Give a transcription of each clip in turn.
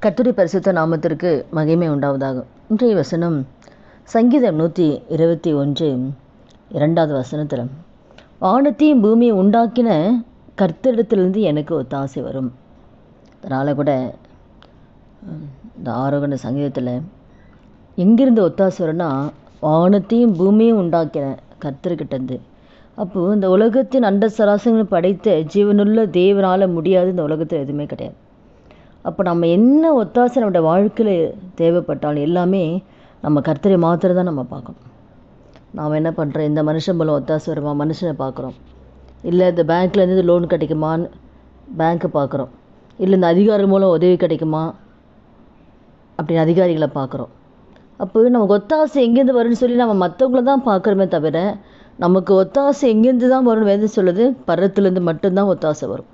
கர்த்தருடைய பரிசுத்த நாமத்திற்கு மகிமை உண்டாவதாக. இன்றைய வசனம் சங்கீதம் 121 2வது வசனத்தில், வானத்தையும் பூமியை உண்டாக்கின கர்த்தரிடத்திலிருந்து எனக்கு ஒத்தாசை வரும். அதனால் கூட இந்த ஆரோகண சங்கீதத்தில் எங்கிருந்து ஒத்தாசை வரும்னா, வானத்தையும் பூமியும் உண்டாக்கின கர்த்தர்கிட்டேருந்து. அப்போது இந்த உலகத்தின் அண்ட சராசரங்களை படைத்த ஜீவனுள்ள தேவனால் முடியாது, இந்த உலகத்தில் எதுவுமே கிடையாது. அப்போ நம்ம என்ன ஒத்தாசை நம்முடைய வாழ்க்கையில் தேவைப்பட்டாலும் எல்லாமே நம்ம கர்த்தரை மாத்திரம் தான் நம்ம பார்க்கணும். நாம் என்ன பண்ணுறோம், இந்த மனுஷன் மூலம் ஒத்தாசை வருமா, மனுஷனை பார்க்குறோம். இல்லை இந்த பேங்க்லேருந்து லோன் கிடைக்குமான்னு பேங்க்கை பார்க்குறோம். இல்லை இந்த அதிகாரி மூலம் உதவி கிடைக்குமா அப்படின்னு அதிகாரிகளை பார்க்குறோம். அப்போ நமக்கு ஒத்தாசை எங்கேருந்து வரும்னு சொல்லி நம்ம மற்றவங்கள தான் பார்க்குறோமே தவிர, நமக்கு ஒத்தாசை எங்கேருந்து தான் வரும்னு வேதம் சொல்லுது, பரத்துலேருந்து மட்டும்தான் ஒத்தாசை வரும்.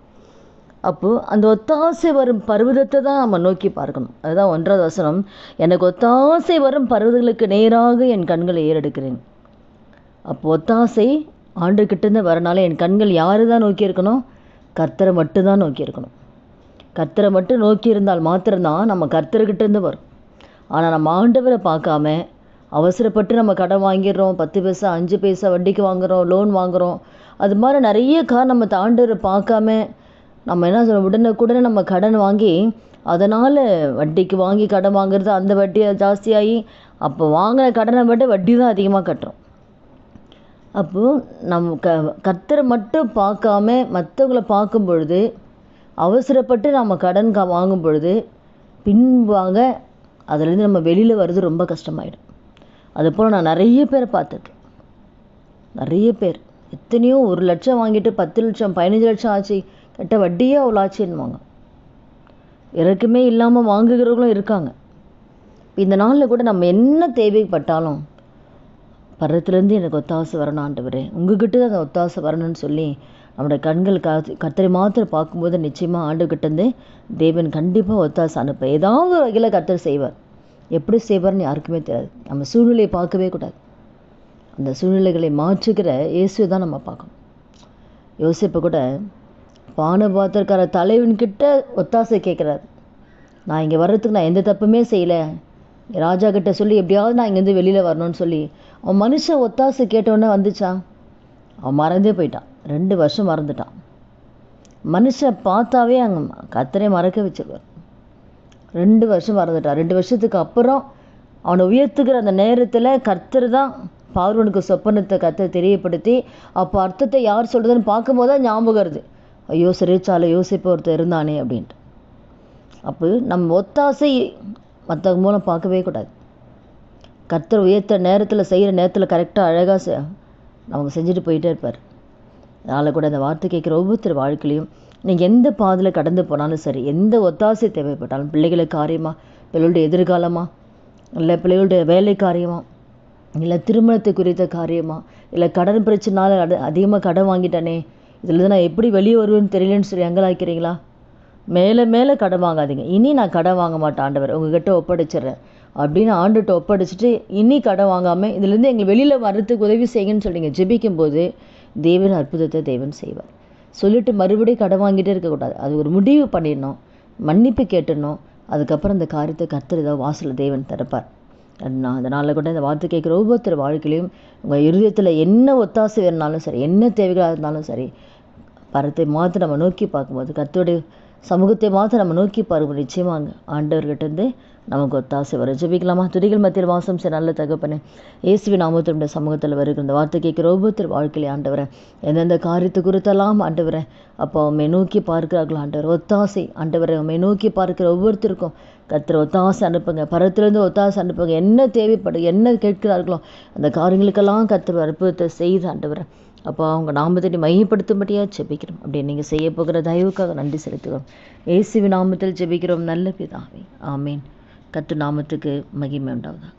அப்போது அந்த ஒத்தாசை வரும் பர்வதத்தை தான் நம்ம நோக்கி பார்க்கணும். அதுதான் 1வது வசனம், எனக்கு ஒத்தாசை வரும் பர்வதங்களுக்கு நேராக என் கண்களை ஏறெடுக்கிறேன். அப்போ ஒத்தாசை ஆண்டுகிட்டேருந்து வரனால என் கண்கள் யாரு தான் நோக்கி இருக்கணும், கர்த்தரை மட்டும்தான் நோக்கி இருக்கணும். கர்த்தரை மட்டும் நோக்கி இருந்தால் மாத்திரம்தான் நம்ம கர்த்தர்கிட்டேருந்து வரும். ஆனால் நம்ம ஆண்டவரை பார்க்காம அவசரப்பட்டு நம்ம கடன் வாங்கிடுறோம், 10 பைசா 5 பைசா வட்டிக்கு வாங்குகிறோம், லோன் வாங்குகிறோம். அது மாதிரி நிறைய நம்ம ஆண்டவரை பார்க்காம நம்ம என்ன சொல்கிறோம், உடனே நம்ம கடன் வாங்கி அதனால் வட்டிக்கு வாங்கி கடன் வாங்குறது, அந்த வட்டி ஜாஸ்தியாகி அப்போ வாங்கின கடனை விட வட்டி தான் அதிகமாக கட்டுறோம். அப்போது நம்ம கர்த்தரை மட்டும் பார்க்காம மற்றவங்களை பார்க்கும் பொழுது, அவசரப்பட்டு நம்ம கடன் வாங்கும் பொழுது பின்பாக அதுலேருந்து நம்ம வெளியில் வர்றது ரொம்ப கஷ்டமாயிடும். அதுபோல் நான் நிறைய பேரை பார்த்துருக்கேன். நிறைய பேர் எத்தனையோ 1 லட்சம் வாங்கிட்டு 10 லட்சம் 15 லட்சம் ஆச்சு, கட்ட வட்டியே அவ்வளோ ஆச்சுன்னுவாங்க. இறக்குமே இல்லாமல் வாங்குகிறவங்களும் இருக்காங்க. இந்த நாளில் கூட நம்ம என்ன தேவைப்பட்டாலும் பரத்துலேருந்து எனக்கு ஒத்தாசை வரணும் ஆண்டவரே, உங்ககிட்ட அந்த ஒத்தாசை வரணும்னு சொல்லி நம்மளுடைய கண்கள் கர்த்தரை மாத்திரம் பார்க்கும்போது நிச்சயமாக ஆண்டுகிட்டேருந்து தேவன் கண்டிப்பாக ஒத்தாசை அனுப்ப ஏதாவது ஒரு வகையில் கர்த்தர் செய்வார். எப்படி செய்வார்னு யாருக்குமே தெரியாது. நம்ம சூழ்நிலையை பார்க்கவே கூடாது. அந்த சூழ்நிலைகளை மாற்றுகிற இயேசுவை தான் நம்ம பார்க்கணும். யோசிப்பை கூட பானபாத்திரக்கார தலைவன்கிட்ட ஒத்தாசை கேட்குறாரு. நான் இங்கே வர்றதுக்கு நான் எந்த தப்புமே செய்யலை, ராஜா கிட்ட சொல்லி எப்படியாவது நான் இங்கேருந்து வெளியில் வரணும்னு சொல்லி அவன் மனுஷன் ஒத்தாசை கேட்டவுடனே வந்துச்சா, அவன் மறந்தே போயிட்டான். 2 வருஷம் மறந்துட்டான். மனுஷன் பார்த்தாவே அங்கே கர்த்தரை மறக்க வச்சிருவார். 2 வருஷம் மறந்துட்டான். 2 வருஷத்துக்கு அப்புறம் அவனை உயர்த்துக்கிற அந்த நேரத்தில் கர்த்தர் தான் பார்வோனுக்கு சொப்பனத்தை கர்த்தர் தெரியப்படுத்தி, அப்போ அர்த்தத்தை யார் சொல்கிறதுன்னு பார்க்கும்போது தான் ஞாபகம் வருது, ஐயோ சிறைச்சாலை யோசிப்பு ஒருத்தர் இருந்தானே அப்படின்ட்டு. அப்போ நம்ம ஒத்தாசை மற்றவங்க மூலம் பார்க்கவே கூடாது. கர்த்தர் உயர்த்த நேரத்தில் செய்கிற நேரத்தில் கரெக்டாக அழகாக அவங்க செஞ்சுட்டு போயிட்டே இருப்பார். அதனால் கூட அந்த வார்த்தை கேட்குற ஒவ்வொருத்தர் வாழ்க்கையிலையும் நீங்கள் எந்த பாதையில் கடந்து போனாலும் சரி, எந்த ஒத்தாசை தேவைப்பட்டாலும், பிள்ளைகளுக்கு காரியமா, பிள்ளைகளுடைய எதிர்காலமா, இல்லை பிள்ளைகளுடைய வேலை காரியமா, இல்லை திருமணத்தை குறித்த காரியமா, இல்லை கடன் பிரச்சனால அதிகமாக கடன் வாங்கிட்டானே, இதில் நான் எப்படி வெளியே வருவேன்னு தெரியலன்னு சொல்லி எங்களாக்கிறீங்களா, மேலே கடன் வாங்காதீங்க. இனி நான் கடன் வாங்க மாட்டேன் ஆண்டவர், உங்ககிட்ட ஒப்படைச்சிட்றேன் அப்படின்னு ஆண்டுகிட்ட ஒப்படைச்சிட்டு இனி கடன் வாங்காமல் இதுலேருந்து எங்கள் வெளியில் வர்றதுக்கு உதவி செய்யுங்கன்னு சொல்லி நீங்கள் ஜெபிக்கும்போது தேவன் அற்புதத்தை தேவன் செய்வார். சொல்லிவிட்டு மறுபடியும் கடன் வாங்கிட்டே இருக்கக்கூடாது. அது ஒரு முடிவு பண்ணிடணும், மன்னிப்பு கேட்டுடணும். அதுக்கப்புறம் அந்த காரியத்தை கர்த்தர் ஏதாவது வாசலில் தேவன் திறப்பார். அதனால் கூட இந்த வார்த்தை கேட்குற ஒவ்வொருத்தர் வாழ்க்கையிலையும் உங்கள் இருதயத்தில் என்ன ஒத்தாசை வேணுனாலும் சரி, என்ன தேவைகளாக இருந்தாலும் சரி, பரத்தை மாற்ற நம்ம நோக்கி பார்க்கும்போது, கர்த்தருடைய சமூகத்தை மாற்ற நம்ம நோக்கி பார்க்கும்போது நிச்சயமாக ஆண்டவர்கிட்டேருந்து நமக்கு ஒத்தாசை வரும். ஜெபிக்கலாமா? துதிகள் மத்தியில் வாசம் செய்ய நல்ல தகப்பனே, இயேசுவின் நாமத்தினுடைய சமூகத்தில் வருகிற இந்த வார்த்தை கேட்குற ஒவ்வொருத்தர் வாழ்க்கையிலே ஆண்டவரை எந்தெந்த காரியத்தை குறித்தெல்லாம் ஆண்டவரை அப்போ உண்மை நோக்கி பார்க்கிறார்கள் ஆண்டவர், ஒத்தாசை ஆண்டவரை உண்மை நோக்கி பார்க்குற ஒவ்வொருத்தருக்கும் கர்த்தர் ஒத்தாசை அனுப்புங்க, பரத்திலேருந்து ஒத்தாசை அனுப்புங்க. என்ன தேவைப்படும், என்ன கேட்கிறார்களோ அந்த காரியங்களுக்கெல்லாம் கர்த்தர் அற்புதத்தை செய்து ஆண்டவரை அப்போ அவங்க நாமத்தை மையப்படுத்தும்படியாக ஜெபிக்கிறோம். அப்படி நீங்கள் செய்ய போகிற தயவுக்காக நன்றி செலுத்துகிறோம். இயேசுவின் நாமத்தில் ஜெபிக்கிறோம் நல்ல பிதாவே, ஆமீன். கர்த்தர் நாமத்துக்கு மகிமை உண்டாவதாக.